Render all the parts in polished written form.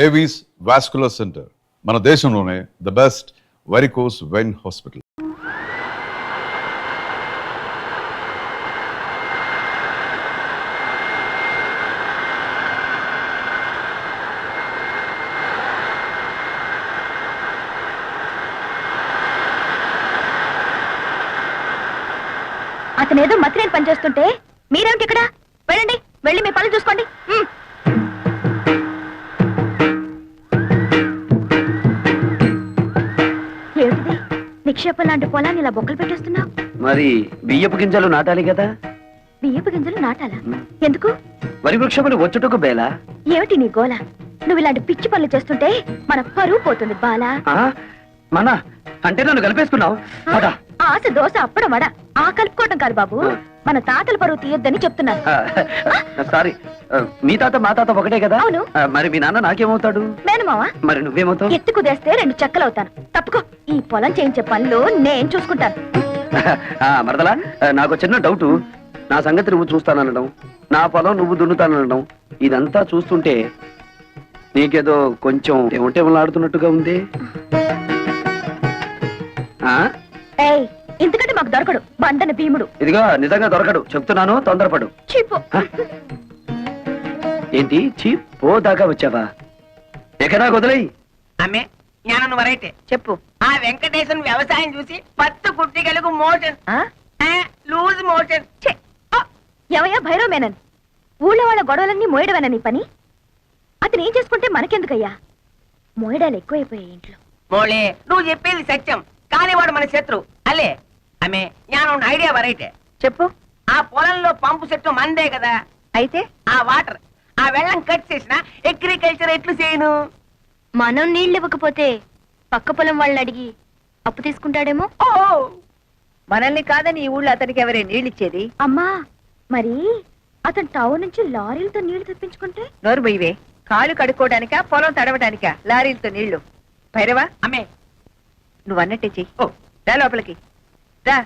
Avis vascular centre మన దేశంలోనే the best varicose vein hospital. అతనేదో మతిరేని పని చేస్తుంటే మీరేమిటి ఇక్కడ? వెళ్ళండి, వెళ్ళి మీ పనులు చూసుకోండి. ఏమిటిది? నిక్షేపం లాంటి పొలాన్ని ఇలా బొక్కలు పెట్టేస్తున్నావు. మరి బియ్యపు గింజలు నాటాలి కదా. బియ్యపు గింజలు నాటాలా? ఎందుకు? వరి వృక్షములు వచ్చుటకు బేలా. ఏమిటి నీ గోల? నువ్వు ఇలాంటి పిచ్చి పనులు చేస్తుంటే మన పరువు పోతుంది బాలా. మన అంటే నన్ను కలిపేసుకున్నావు. ఆశ దోశ అప్పడం వడ ఆ కలుపుకోవటం కాదు బాబు, మన తాతల పరువు తీయొద్దని చెప్తున్నాను. సారీ, మీ తాత మా తాత ఒకటే కదా. అవును. మరి మీ నాన్న నాకేమవుతాడు? మేనమావా. మరి నువ్వేమవుతావు? ఎత్తు కుదేస్తే 2 చెక్కలవుతాను. తప్పుకో, ఈ పొలం చేయించే పనులు నేను చూసుకుంటాను. మరదలా, నాకు చిన్న డౌట్. నా సంగతి నువ్వు చూస్తాననడం, నా పొలం నువ్వు దున్నుతాననడం, ఇదంతా చూస్తుంటే నీకేదో కొంచెం ఏమంటేమలాడుతున్నట్టుగా ఉంది. ఇంతకంటే మాకు దొరకడు బండన భీముడు. ఇదిగో నిజంగా దొరకడు చెప్తున్నాను, తొందరపడు. ఏంటి చీపో దాకా వచ్చావా? ఎక్కడా వదిలేయి. ఆమె జ్ఞానం వరైతే చెప్పు. ఆ వెంకటేశ్వర వ్యవసాయం చూసి పత్తు కుట్టి కలుగు మోషన్ లూజ్ మోషన్. ఎవయ్యా భైరవ మేనన్, ఊళ్ళో వాళ్ళ గొడవలన్నీ మోయడమేనా నీ పని? అతను ఏం చేసుకుంటే మనకెందుకయ్యా? మోయడాలు ఎక్కువైపోయాయి ఇంట్లో. మోళే, నువ్వు చెప్పేది సత్యం, కానీ వాడు మన శత్రు అలే. ఆమె జ్ఞానం ఐడియా వరైతే చెప్పు. ఆ పొలంలో పంపు చెట్టు మందే కదా, అయితే ఆ వాటర్ ఆ వెళ్ళం కట్ చేసిన అగ్రికల్చర్ ఎట్లు చేయను? మనం నీళ్ళు ఇవ్వకపోతే పక్క పొలం వాళ్ళని అడిగి అప్పు తీసుకుంటాడేమో. మనల్ని కాదని ఈ ఊళ్ళో అతనికి ఎవరే నీళ్ళు ఇచ్చేది? అమ్మా, మరి అతను టౌన్ నుంచి లారీలతో నీళ్లు తెప్పించుకుంటే? నోరు బొయ్యవే. కాళ్ళు కడుక్కోవడానికా పొలం తడవడానికా లారీలతో నీళ్లు? భైరవా, అమ్మే నువ్వు అన్నట్టే చెయ్యి. రా లోపలికి రా.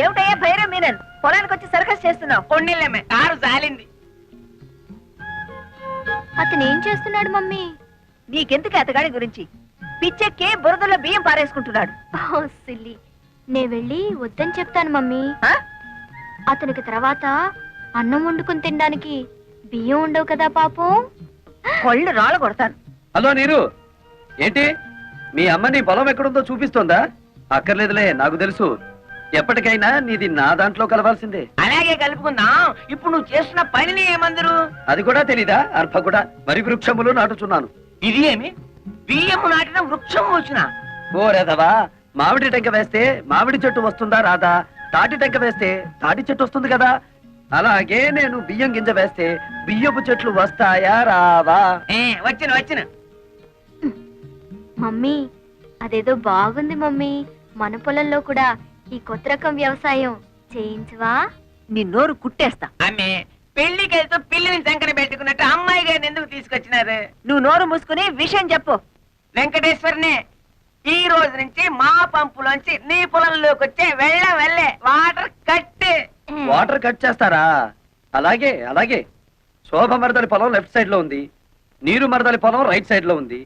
ఏమిటయ్యా భైరవ్ మీనన్, పొలానికి వచ్చి సర్కస్ చేస్తున్నావు? కొన్నిళ్ళమ్మే, కారు జాలింది. అతను ఏం చేస్తున్నాడు మమ్మీ? నీకెందుకు అతగాడి గురించి? పిచ్చెక్కి బురదలో బియ్యం పారేసుకుంటున్నాడు. సిల్లి, నే వెళ్ళి వద్దని చెప్తాను మమ్మీ. అతనికి తర్వాత అన్నం వండుకుని తినడానికి బియ్యం ఉండవు కదా పాపం. కొళ్ళు రాళ్ళ కొడతాను. హలో నీరు, ఏంటి మీ అమ్మ నీ పొలం ఎక్కడుందో చూపిస్తోందా? అక్కర్లేదులే, నాకు తెలుసు. ఎప్పటికైనా నీది నా దాంట్లో కలవాల్సిందే. అలాగే కలుపుకుందాం. ఇప్పుడు నువ్వు చేస్తున్న పనిని ఏమందరు? అది కూడా తెలీదా? అర్భ కూడా వరి వృక్షములు నాటుచున్నాను. ఇది ఏమి బియ్యము నాటిన వృక్షం వచ్చిన? ఓ రేదవా, మామిడి టెంక వేస్తే మామిడి చెట్టు వస్తుందా రాదా? తాటి టెంక వేస్తే తాటి చెట్టు వస్తుంది కదా. అలాగే నేను బియ్యం గింజ వేస్తే బియ్యపు చెట్లు వస్తాయా రావా? వచ్చిన మమ్మీ, అదేదో బాగుంది మమ్మీ. మన పొలంలో కూడా ఈ కొత్త రకం వ్యవసాయం చేయించవా? నీ నోరు కుట్టేస్తా. ఆమె పెళ్లికి వెళ్తూ పిల్లిని సంకన పెట్టుకున్నట్టు అమ్మాయి గారిని ఎందుకు తీసుకొచ్చినారు? నువ్వు నోరు మూసుకుని విషయం చెప్పు. వెంకటేశ్వరనే, ఈ రోజు నుంచి మా పంపులోంచి నీ పొలంలోకి వచ్చే వెళ్ళే వాటర్ కట్. వాటర్ కట్ చేస్తారా? అలాగే అలాగే. శోభ మరదలి పొలం లెఫ్ట్ సైడ్ లో ఉంది, నీరు మరదలి పొలం రైట్ సైడ్ లో ఉంది.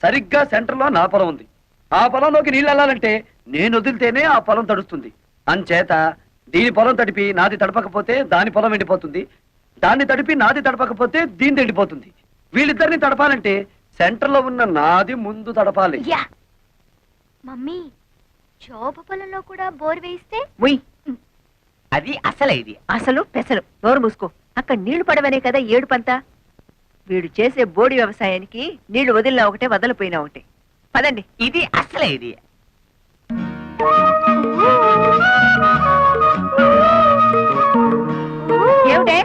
సరిగ్గా సెంటర్ లో నా పొలం ఉంది. ఆ పొలంలోకి నీళ్ళు వెళ్ళాలంటే నేను వదిలితేనే ఆ పొలం తడుస్తుంది. అంచేత దీని పొలం తడిపి నాది తడపకపోతే దాని పొలం ఎండిపోతుంది, దాన్ని తడిపి నాది తడపకపోతే దీని ఎండిపోతుంది. వీళ్ళిద్దరిని తడపాలంటే సెంటర్ లో ఉన్న నాది ముందు తడపాలి. మమ్మీ, శోభ పొలంలో కూడా బోర్ వేయిస్తే? అది అసలే ఇది అసలు పెసలు. నోరు మూసుకో. అక్కడ నీళ్లు పడవనే కదా ఏడుపంతా. వీడు చేసే బోడి వ్యవసాయానికి నీళ్లు వదిలినా ఒకటే, వదలిపోయినా ఒకటే. పదండి. ఇది అసలే ఇది. ఏమిటే?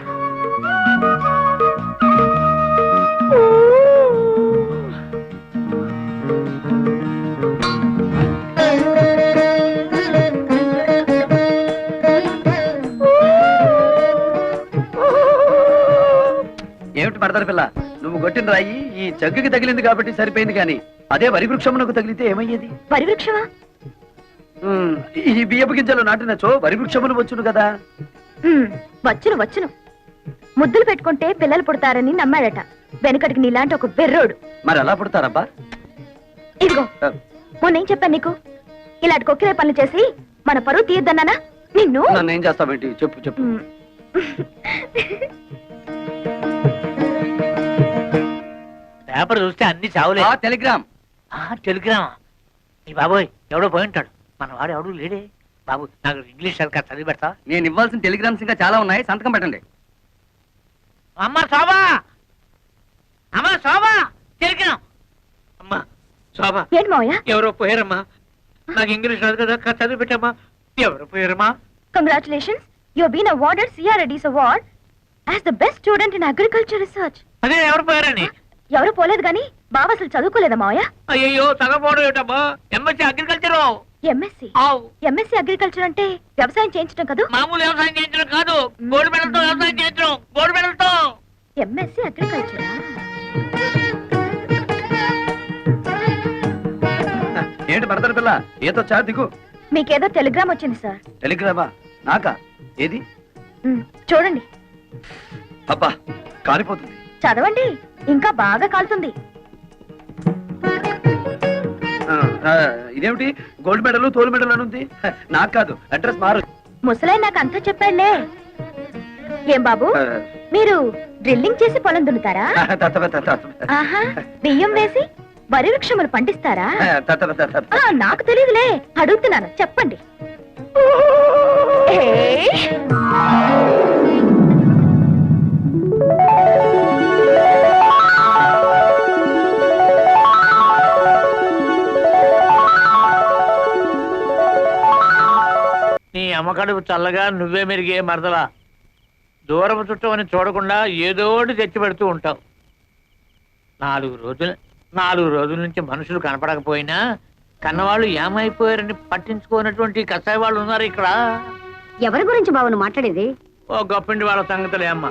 ఏమిటి మరదలి పిల్ల, నువ్వు కొట్టిన రాయి ఈ జగ్గుకి తగిలింది కాబట్టి సరిపోయింది, కానీ అదే వరి వృక్షమునకు తగిలితే ఏమయ్యేది? వరి వృక్షమా? ఈ బియ్యపు గింజలు నాటినచో వరి వృక్షములు వచ్చును కదా. వచ్చును. ముద్దులు పెట్టుకుంటే పిల్లలు పుడతారని నమ్మాడట. వెనకటికి నీలాంటి ఒక బెర్రోడు. మరి ఎలా పుడతారబ్బా? ఇదిగో మొన్నేం చెప్పాను నీకు, ఇలాంటి కొక్కిరే పనులు చేసి మన పరువు తీయద్దన్నానా నిన్ను? నన్ను ఏం చేస్తావేంటి? చెప్పు చెప్పు. మ్. పేపర్ చూస్తే అన్ని చావులే. టెలిగ్రామ్. టెలిగ్రామా? ఈ బాబోయ్ ఎవడో పోయి ఉంటాడు. మన వాడు ఎవడు లేడే. బాబు నాకు ఇంగ్లీష్ సరిగ్గా చదివి పెడతా. నేను ఇవ్వాల్సిన టెలిగ్రామ్స్ ఇంకా చాలా ఉన్నాయి, సంతకం పెట్టండి. అమ్మా శోభా, అమ్మా శోభా, టెలిగ్రామ్. అమ్మా శోభా, ఏంటి మావయ్య? ఎవరో పోయారమ్మా. నాకు ఇంగ్లీష్ రాదు కదా, చదివి పెట్టమ్మా. ఎవరు పోయారమ్మా? Congratulations, you have been awarded CRD's award as the best student in agriculture research. అదే ఎవరు పోయారని. ఎవరు పోలేదు గాని బావ అసలు చదువుకోలేదా మావయ్య? అయ్యో చదవపోవడం ఏటమ్మా. MSc agriculture. MSc అగ్రికల్చర్ అంటే వ్యవసాయం చేయించడం కదా? మామూలు వ్యవసాయం చేయించడం కాదు, గోల్డ్ మెడల్తో వ్యవసాయం చేయించడం. గోల్డ్ మెడల్తో. MSc అగ్రికల్చరా? ఏంటి భర్తల పిల్ల, ఏదో చా దిగు. మీకేదో టెలిగ్రామ్ వచ్చింది సార్. టెలిగ్రామా? నాకా? ఏది? చూడండి. అబ్బా కాలిపోతుంది. చదవండి, ఇంకా బాగా కాలుతుంది. ఇదేమిటి గోల్డ్ మెడల్ తోలు మెడల్ అని ఉంది? నాకు కాదు, అడ్రస్ మారు. ముసలై నాకు అంతా చెప్పాడులే. ఏం బాబు, మీరు డ్రిల్లింగ్ చేసి పొలం దున్నుతారా? ఆహా, బియ్యం వేసి వరి వృక్షములు పండిస్తారా? నాకు తెలియదులే, అడుగుతున్నాను, చెప్పండి. నీ అమ్మకడుపు చల్లగా నువ్వే మెరిగే మరదలా. దూరపు చుట్టం అని చూడకుండా ఏదోటి తెచ్చి పెడుతూ ఉంటావు. 4 రోజుల నుంచి మనుషులు కనపడకపోయినా కన్నవాళ్ళు ఏమైపోయారని పట్టించుకోనటువంటి కసాయి వాళ్ళు ఉన్నారు ఇక్కడ. ఎవరి గురించి బాబు మాట్లాడేది? ఓ గొప్పింటి వాళ్ళ సంగతులే అమ్మ.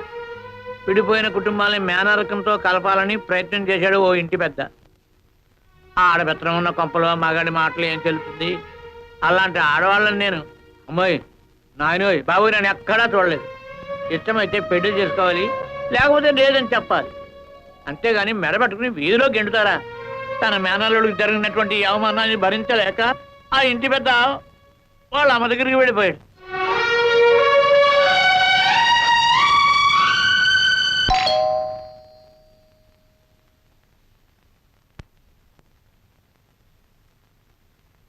విడిపోయిన కుటుంబాలని మేనరకంతో కలపాలని ప్రయత్నం చేశాడు ఓ ఇంటి పెద్ద. ఆడబెత్తనం ఉన్న కొంపలో మగాడి మాటలు ఏం తెలుస్తుంది. అలాంటి ఆడవాళ్ళని నేను అమ్మాయి నాయనోయ్ బాబు నేను ఎక్కడా చూడలేదు. ఇష్టమైతే పెళ్లి చేసుకోవాలి, లేకపోతే లేదని చెప్పాలి. అంతేగాని మెడబెట్టుకుని వీధిలో గెంటుతారా? తన మేనల్లుడికి జరిగినటువంటి అవమానాన్ని భరించలేక ఆ ఇంటి పెద్ద వాళ్ళ అమ్మ దగ్గరికి వెళ్ళిపోయాడు.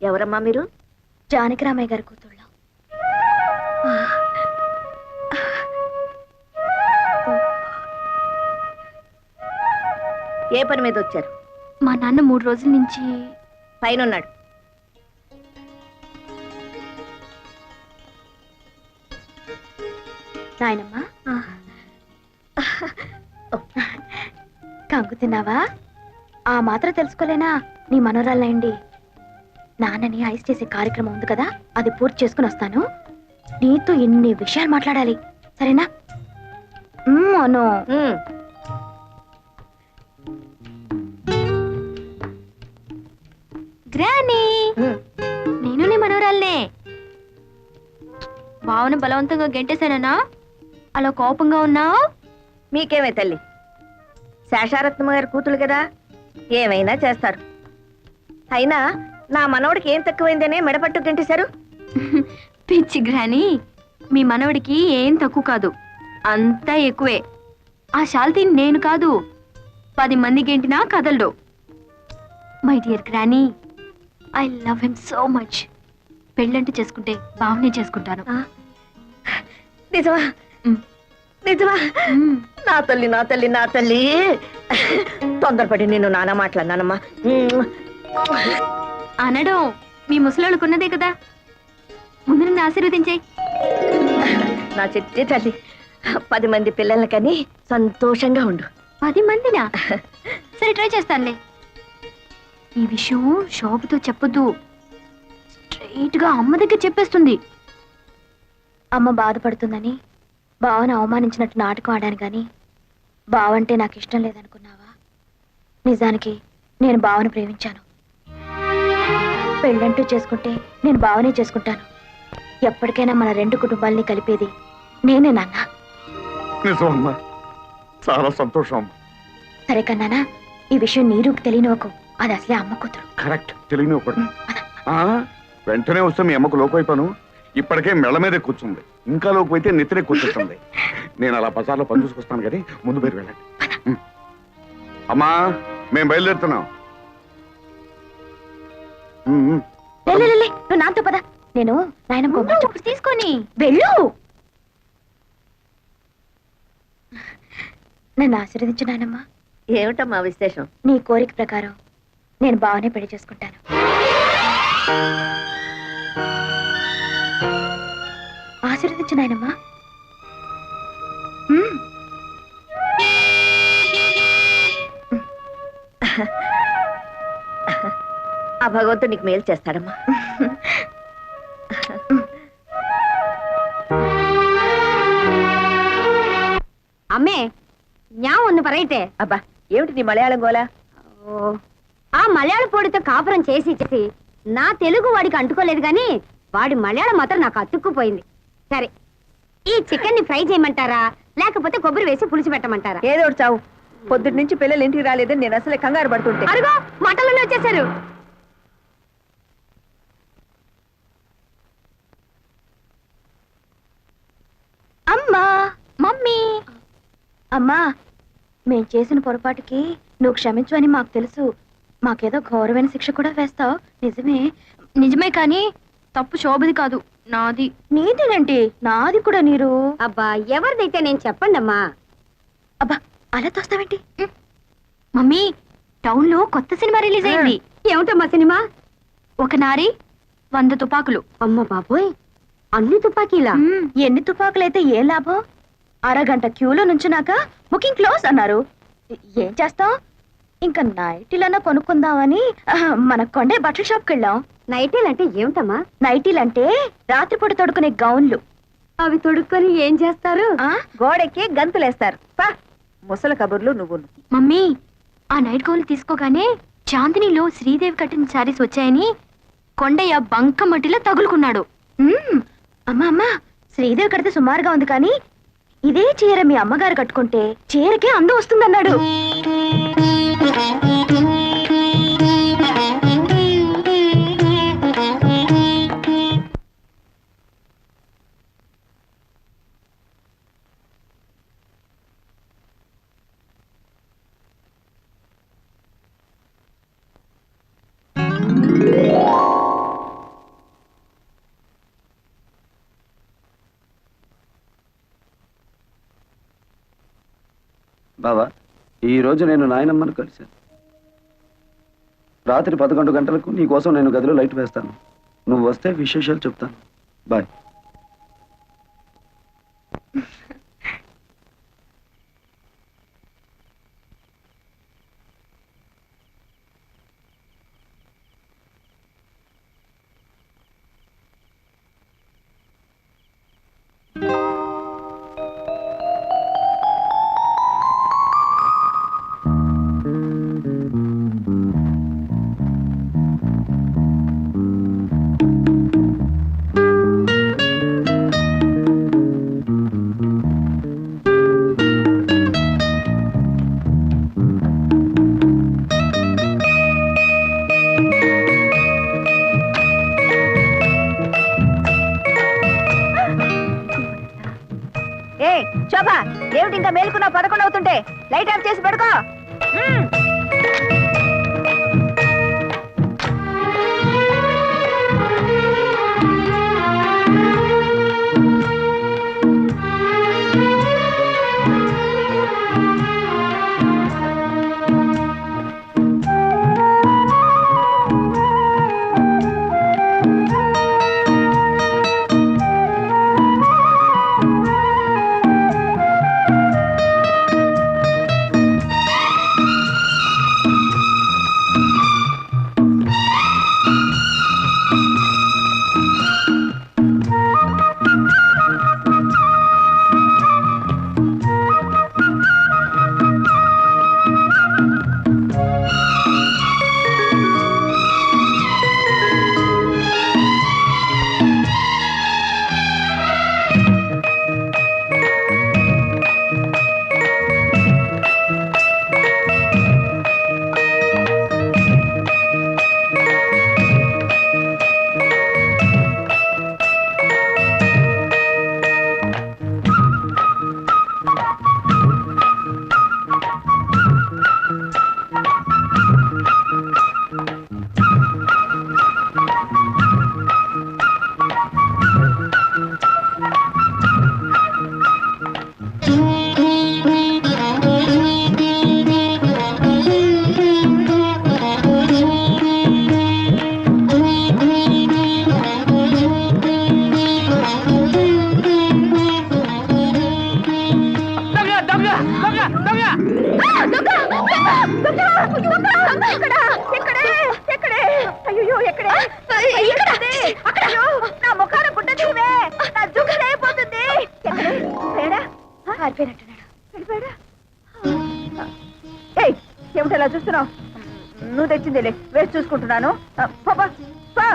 ఎవరమ్మా మీరు? జానకిరామయ్య గారి కూతుళ్ళ. ఏ పని మీద వచ్చారు? మా నాన్న 3 రోజుల నుంచి పైన ఉన్నాడు. నాయనమ్మా, కంగు తిన్నావా? ఆ మాత్రం తెలుసుకోలేనా నీ మనోరాలయండి. నాన్నని ఐస్ చేసే కార్యక్రమం ఉంది కదా, అది పూర్తి చేసుకుని వస్తాను. నీతో ఎన్ని విషయాలు మాట్లాడాలి, సరేనా? అను. గ్రానీ, నేను నీ మనోరాలనే. భావన బలవంతంగా గెంటేశానా? అలా కోపంగా ఉన్నావు? మీకేమే తల్లి, శేషారత్నమ్మ గారి కూతురు కదా, ఏమైనా చేస్తారు. అయినా నా మనవడికి ఏం తక్కువైందనే మెడపట్టు గంటేశారు. పిచ్చి గ్రానీ, మీ మనవడికి ఏం తక్కువ కాదు, అంతా ఎక్కువే. ఆ శాల్తీ నేను కాదు, 10 మంది గెంటినా కదలడు. My dear granny, I love him so much. పెళ్ళంటే చేసుకుంటే బావనే చేసుకుంటాను. నిజమా? నిజమా? నా తల్లి నా తల్లి నా తల్లి. తొందరపడి నేను నాన్న మాట్లాడినానమ్మా. అనడం మీ ముసలాళ్ళకున్నదే కదా, ముందు నన్ను ఆశీర్వదించాయి. నా చిట్టి తల్లి, 10 మంది పిల్లల్ని కని సంతోషంగా ఉండు. 10 మందినా? సరే, ట్రై చేస్తానులే. ఈ విషయం శోభతో చెప్పొద్దు, స్ట్రైట్ గా అమ్మ దగ్గర చెప్పేస్తుంది. అమ్మ బాధపడుతుందని బావను అవమానించినట్టు నాటకం ఆడాను గాని బావంటే నాకు ఇష్టం లేదనుకున్నావా? నిజానికి నేను బావను ప్రేమించాను. పెళ్ళంటూ చేసుకుంటే నేను బావనే చేసుకుంటాను. ఎప్పటికైనా మన 2 కుటుంబాలని కలిపేది నేనే నాన్న. నిజమమ్మా, చాలా సంతోషం అమ్మా. సరే కన్నానా, ఈ విషయం నీరుకు తెలియనివ్వకు. అది అసలే అమ్మ కూతురు. కరెక్ట్, తెలియని ఒకటి. వెంటనే వస్తే మీ అమ్మకు లోకైపోను. ఇప్పటికే మెళ్ళ మీదే కూర్చుంది, ఇంకా లోకపోతే నెత్తినే కూర్చుంటుంది. నేను అలా బజార్లో పని చూసుకొస్తాను కానీ ముందు మీరు వెళ్ళండి. అమ్మా, మేము బయలుదేరుతున్నాం. నువ్వు నాతో పద. నేను నాయనమ్మ చెప్పు తీసుకొని వెళ్ళు. నన్ను ఆశీర్వదించు నాయనమ్మా. ఏమిటమ్మా విశేషం? నీ కోరిక ప్రకారం నేను బాగానే పెళ్లి చేసుకుంటాను. ఆశీర్వదించు నాయనమ్మా. ఆ భగవంతుడు నీకు మేలు చేస్తాడమ్మా. అమ్మే ஞாபகம் ஒண்ணு பரையிட்டே. అబ్బా, ఏమిటి నీ మలయాళం గోలా? ఆ మలయాళ పొడితో కాపురం చేసి చేసి నా తెలుగు వాడికి అంటుకోలేదు గాని వాడి మలయాళం మాత్రం నాకు అతుక్కుపోయింది. సరే, ఈ చికెన్ ని ఫ్రై చేయమంటారా లేకపోతే కొబ్బరి వేసి పులుసు పెట్టమంటారా? ఏదో ఒకటి చావు. పొద్దుటి నుంచి పిల్లలు ఇంటికి రాలేదని నేను అసలే కంగారు పడుతుంటే. అరుగో మటన్లోనే వచ్చేసారు. అమ్మా, మమ్మీ. అమ్మా, మేం చేసిన పొరపాటుకి నువ్వు క్షమించు అని మాకు తెలుసు. మాకేదో ఘోరమైన శిక్ష కూడా వేస్తావు. నిజమే. నిజమే కానీ తప్పు శోభది కాదు, నాది. నీదేనండి, నాది కూడా. నీరు అబ్బా, ఎవరిదైతే నేను చెప్పండి అమ్మా. అబ్బా, అలా తోస్తావేంటి? మమ్మీ, టౌన్ లో కొత్త సినిమా రిలీజ్ అయింది. ఏమిటమ్మా సినిమా? ఒక నారి 100 తుపాకులు. అమ్మ బాబోయ్, అన్ని తుపాకీలా? ఎన్ని తుపాకులైతే ఏ లాభం? అరగంట క్యూలో నుంచున్నాక బుకింగ్ క్లోజ్ అన్నారు. ఏం చేస్తాం? ఇంకా నైటీలన్నా కొనుక్కుందామని మన కొండే బట్టల షాప్కి వెళ్ళాం. నైటీలంటే ఏమిటమ్మా? నైటీలంటే రాత్రిపూట తొడుకునే గౌన్లు. అవి తొడుక్కొని ఏం చేస్తారు? గోడెక్కి గంతులేస్తారు. ముసల కబుర్లు నువ్వు. మమ్మీ, ఆ నైట్ గౌన్లు తీసుకోగానే చాందినిలో శ్రీదేవి కట్టిన శారీస్ వచ్చాయని కొండయ్య బంకమట్టిలో తగులుకున్నాడు. అమ్మా అమ్మా, శ్రీదేవి కడితే సుమారుగా ఉంది కానీ ఇదే చీర మీ అమ్మగారు కట్టుకుంటే చీరకే అందం వస్తుందన్నాడు. బావా, ఈ రోజు నేను నాయనమ్మను కలిశాను. రాత్రి 11 గంటలకు నీ కోసం నేను గదిలో లైట్ వేస్తాను. నువ్వు వస్తే విశేషాలు చెప్తాను. బాయ్. ఏ శోభ, ఏమిటి ఇంకా మేలుకున్నా? 11 అవుతుంటే లైట్ ఆఫ్ చేసి పడుకో. అయ్యో ఎక్కడే అయ్యో, నా ముఖాన గుడ్డ తీవే, నా జుట్టు అయిపోతుంది. ఎక్కడే? లేడా? ఆరిపోయినట్టున్నాడు. వెళ్ళిపోయాడా? ఏయ్, ఏమిటలా చూస్తున్నావు? నువ్వు తెచ్చిందిలే, వేసి చూసుకుంటున్నాను. పాపా పా.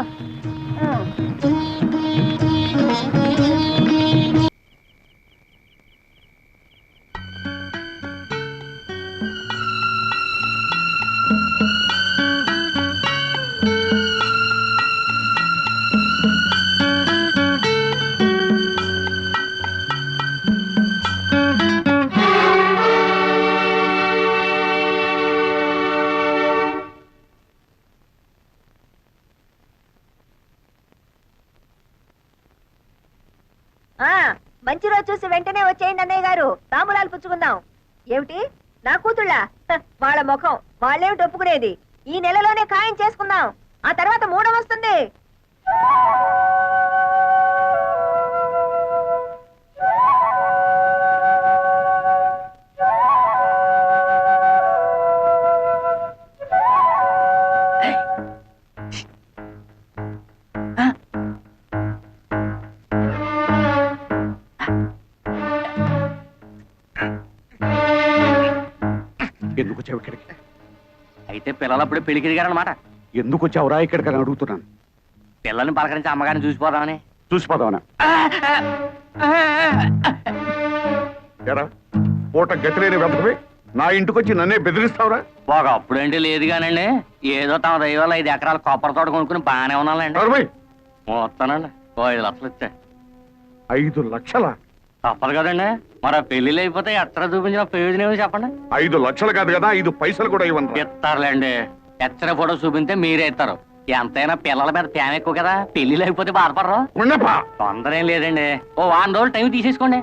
మంచి రోజు చూసి వెంటనే వచ్చేయండి అన్నయ్య గారు, తాంబూలాలు పుచ్చుకుందాం. ఏమిటి, నా కూతుళ్ళ? వాళ్ళ ముఖం వాళ్ళేమిటి ఒప్పుకునేది? ఈ నెలలోనే ఖాయం చేసుకుందాం, ఆ తర్వాత మూడం వస్తుంది. ఎందుకు వచ్చావు ఇక్కడికి? అయితే పిల్లలప్పుడే పెళ్లికి దిగారనమాట. ఎందుకు వచ్చావురా ఇక్కడికి అని అడుగుతున్నాను. పిల్లల్ని పలకరించి అమ్మగారిని చూసిపోదామని. చూసిపోదావనా? ఎరా, పూట గతిలేని వెతకవి నా ఇంటికి వచ్చి నన్నే బెదిరిస్తావురా? ఒక అప్పుడంటే లేదు కానండి, ఏదో తమ దైవాలు 5 ఎకరాల కొబ్బరి తోట కొనుక్కుని బాగానే ఉన్నాలండి. మొత్తానండి 5 లక్షలు వచ్చాయి. 5 లక్షల? తప్పదు కదండి, మరి ఆ పెళ్లిళ్ళు అయిపోతే ఎక్కడ చూపించిన ప్రయోజనం ఏమో చెప్పండి. 5 లక్షలు కాదు కదా, 5 పైసలు కూడా ఇవ్వను. ఇస్తారులేండి, ఎచ్చర ఫోటో చూపితే మీరే ఇస్తారు. ఎంతైనా పిల్లల మీద ప్యాన్ ఎక్కువ కదా, పెళ్లిళ్ళు అయిపోతే బాధపడరు. తొందర ఏం లేదండి, ఓ 1 రోజులు టైం తీసేసుకోండి.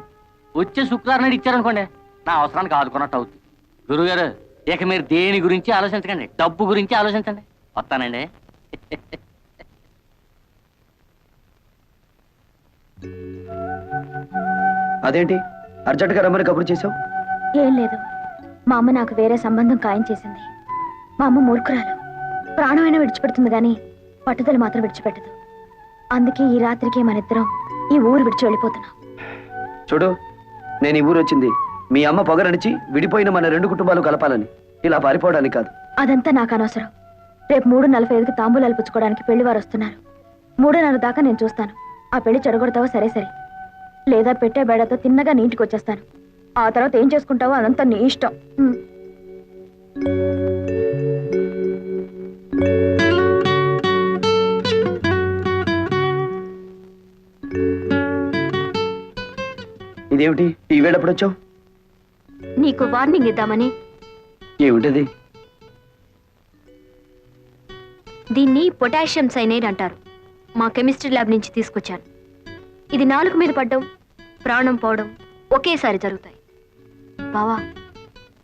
వచ్చే శుక్రవారం నాడు ఇచ్చారనుకోండి, నా అవసరానికి ఆదుకున్నట్టు అవుతుంది. గురుగారు, ఇక మీరు దేని గురించి ఆలోచించకండి, డబ్బు గురించి ఆలోచించండి. వస్తానండి. అదేంటి అర్జెంట్గా రమ్మని కబురు చేసావు? ఏం లేదు, మా అమ్మ నాకు వేరే సంబంధం ఖాయం చేసింది. మా అమ్మ మూర్ఖురాలు, ప్రాణమైనా విడిచిపెడుతుంది కానీ పట్టుదల మాత్రం విడిచిపెట్టదు. అందుకే ఈ రాత్రికి మనిద్దరం ఈ ఊరు విడిచి వెళ్ళిపోతున్నాం. చూడు, నేను ఈ ఊరు వచ్చింది మీ అమ్మ పొగరడిచి విడిపోయిన మన 2 కుటుంబాలు కలపాలని, ఇలా పారిపోవడానికి కాదు. అదంతా నాకు అనవసరం. రేపు 3:45కి తాంబూలాలు పుచ్చుకోవడానికి పెళ్లి వారు వస్తున్నారు. 3:30 దాకా నేను చూస్తాను. ఆ పెళ్లి చెడగొడతావో సరే సరే, లేదా పెట్టే బేడతో తిన్నగా నీ ఇంటికి వచ్చేస్తాను. ఆ తర్వాత ఏం చేసుకుంటావో అదంతా నీ ఇష్టం. ఇదేమిటి ఈ వేళప్పుడు వచ్చావు? నీకు వార్నింగ్ ఇద్దామని. ఏమిటది? దీన్ని పొటాషియం సైనైడ్ అంటారు. మా కెమిస్ట్రీ ల్యాబ్ నుంచి తీసుకొచ్చాను. ఇది నాలుక మీద పడ్డం, ప్రాణం పోవడం ఒకేసారి జరుగుతాయి. బావా,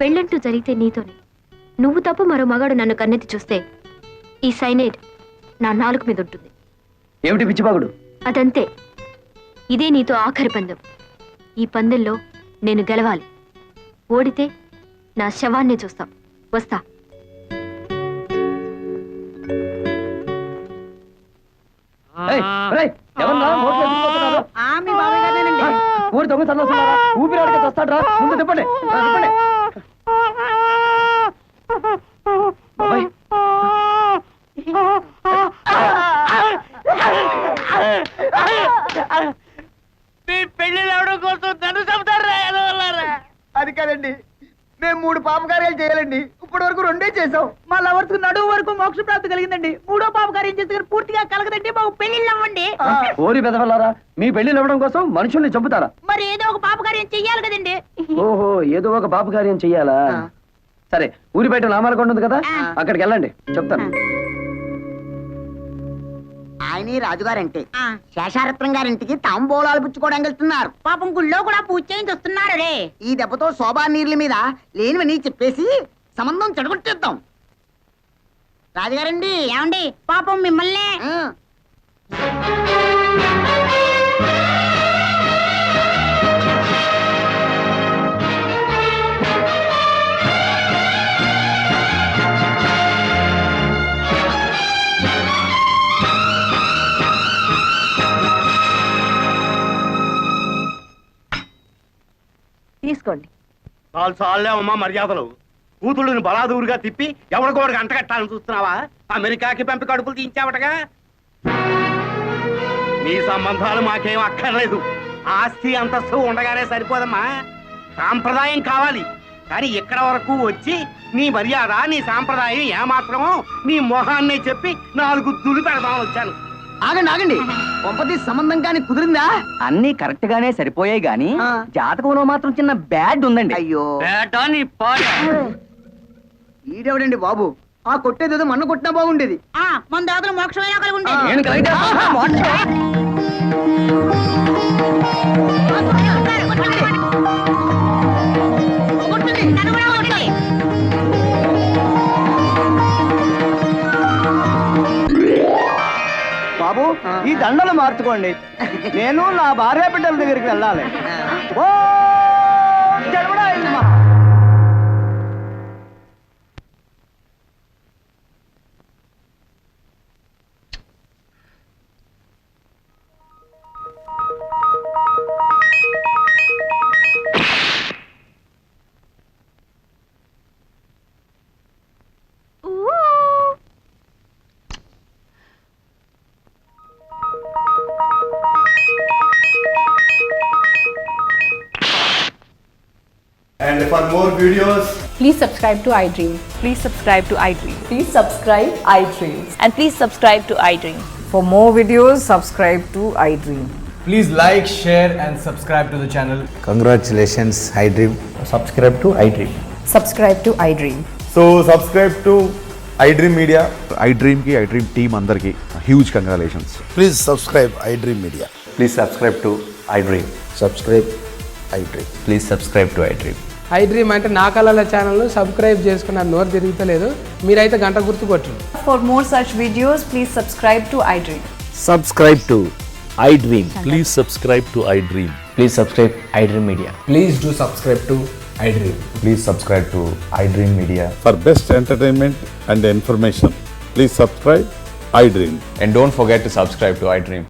పెళ్ళంటూ జరిగితే నీతోనే. నువ్వు తప్ప మరో మగాడు నన్ను కన్నెత్తి చూస్తే ఈ సైనైడ్ నా నాలుక మీద ఉంటుంది. ఏమిటి పిచ్చిబాగుడు? అదంతే. ఇదే నీతో ఆఖరి పందెం. ఈ పందెంలో నేను గెలవాలి. ఓడితే నా శవాన్నే చూస్తాం. వస్తా. ఊరి దొంగ చల్లొస్తున్నారా? ఊపిరాడికి వస్తాడ్రా, ముందు తిప్పండి తిప్పండి. బాబాయ్, మీ పెళ్లిళ్ళు అవడం కోసం నన్ను చంపుతారా? అది కాదండి, మేము 3 పాపకార్యాలు చేయాలండి. ఇప్పటి వరకు 2 చేసాం. మా లవర్స్ నడువు వరకు మోక్ష ప్రాప్తి కలిగిందండి. 3వ పాపకార్యం చేస్తే పూర్తిగా కలగదండి. మాకు పెళ్లిళ్ళు అవ్వండి. ఓరి పెదవల్లారా, మీ పెళ్లిళ్ళు అవ్వడం కోసం మనుషుల్ని చంపుతారా? మరి ఏదో ఒక పాపకార్యం చెయ్యాలి కదండి. ఓహో, ఏదో ఒక పాపకార్యం చెయ్యాలా? సరే, ఊరి బయట నామాలకొండ ఉంది కదా, అక్కడికి వెళ్ళండి, చెప్తాను. ఆయన రాజుగారంటే శేషారత్నం గారింటికి తాంబూలాలు పుచ్చుకోవడానికి వెళ్తున్నారు. పాపం గుళ్ళో కూడా పూజ చేయించి వస్తున్నారు. రే, ఈ దెబ్బతో శోభా నీర్ల మీద లేనివని చెప్పేసి సంబంధం చెడగొట్టేద్దాం. రాజుగారండి, ఏమండి, పాపం మిమ్మల్ని తీసుకోండి. చాలే అమ్మా మర్యాదలు. కూతుళ్ళని బలాదూరుగా తిప్పి ఎవరికోడికి అంటగట్టాలని చూస్తున్నావా? అమెరికాకి పంపి కడుపులు తీయించావటగా. నీ సంబంధాలు మాకేం అక్కర్లేదు. ఆస్తి అంతస్తు ఉండగానే సరిపోదమ్మా. సాంప్రదాయం కావాలి. కానీ ఇక్కడ వరకు వచ్చి నీ మర్యాద నీ సాంప్రదాయం ఏమాత్రమో నీ మొహాన్ని చెప్పి 4 దులు పెడదామని వచ్చాను. ఆగండి ఆగండి, పంపతి సంబంధం కానీ కుదిరిందా? అన్ని కరెక్ట్ గానే సరిపోయాయి గాని జాతకంలో మాత్రం చిన్న బ్యాడ్ ఉందండి. అయ్యో, బేటా నీ పాట. ఈడెవడండి బాబు? ఆ కొట్టేదేదో మన్న కొట్టినా బాగుండేది. మన దాకా మోక్షమైన నేను కరెక్ట్ బాబు ఈ దండలు మార్చుకోండి. నేను నా భార్య బిడ్డల దగ్గరికి వెళ్ళాలి. ఓ జన్మడా ఇల్మా. And for more videos, Please subscribe to iDream. Please subscribe to iDream. Please subscribe iDream. And please subscribe to iDream. For more videos, subscribe to iDream. please like, share and subscribe to the channel. Congratulations, iDream. Subscribe to iDream. Subscribe to iDream. So subscribe to iDream Media. iDream కి iDream team అందరికి huge congratulations. Please subscribe iDream Media. Please subscribe to iDream. Subscribe iDream. Please subscribe to iDream. iDream అంటే నా కళల channel subscribe చేసుకున్న నోరు తిరుగుతలేదు. మీరైతే గంట గుర్తు కొట్టండి. For more such videos, please subscribe to iDream. Subscribe to iDream. Please subscribe to iDream. Please subscribe iDream Media. Please do subscribe to iDream. Please subscribe to iDream Media. For best entertainment and information, please subscribe iDream. And don't forget to subscribe to iDream.